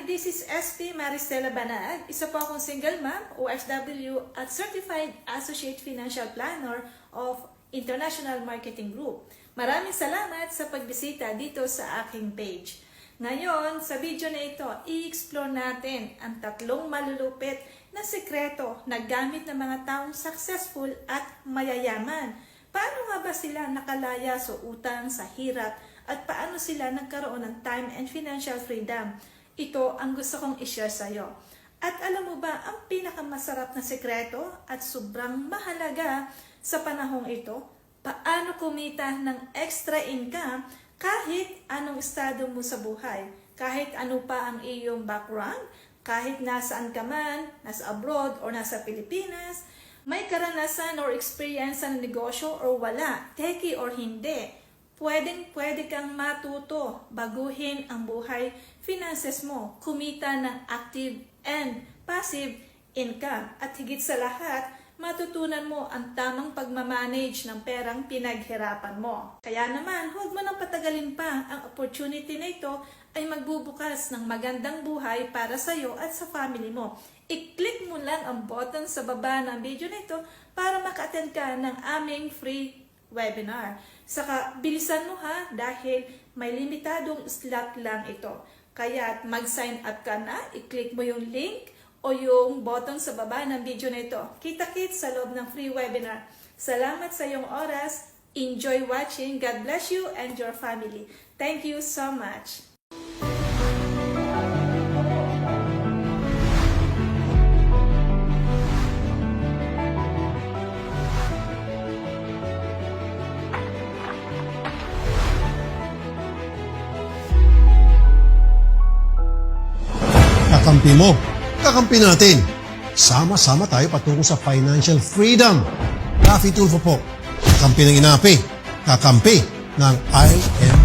Hi, this is SP Maristela Banag. Isa po akong single mom, OFW at Certified Associate Financial Planner of International Marketing Group. Maraming salamat sa pagbisita dito sa aking page. Ngayon, sa video na ito, i-explore natin ang 3 malulupit na sekreto na gamit ng mga taong successful at mayayaman. Paano nga ba sila nakalaya sa utang, sa hirap, at paano sila nagkaroon ng time and financial freedom? Ito ang gusto kong i-share sa iyo. At alam mo ba, ang pinakamasarap na sekreto at sobrang mahalaga sa panahong ito, paano kumita ng extra income kahit anong estado mo sa buhay, kahit ano pa ang iyong background, kahit nasaan ka man, nasa abroad or nasa Pilipinas, may karanasan or experience sa negosyo or wala, techie or hindi. Pwede kang matuto, baguhin ang buhay, finances mo, kumita ng active and passive income. At higit sa lahat, matutunan mo ang tamang pagmamanage ng perang pinaghirapan mo. Kaya naman, huwag mo nang patagalin pa. Ang opportunity na ito ay magbubukas ng magandang buhay para sa iyo at sa family mo. I-click mo lang ang button sa baba ng video na ito para maka-attend ka ng aming free webinar. Saka bilisan mo ha, dahil may limitadong slot lang ito. Kaya mag-sign up ka na, i-click mo yung link o yung button sa baba ng video na ito. Kita-kits sa loob ng free webinar. Salamat sa iyong oras. Enjoy watching. God bless you and your family. Thank you so much. Kakampi mo, kakampi natin. Sama-sama tayo patungo sa financial freedom. Raffy Tulfo po, kakampi ng inapi, kakampi ng IMF.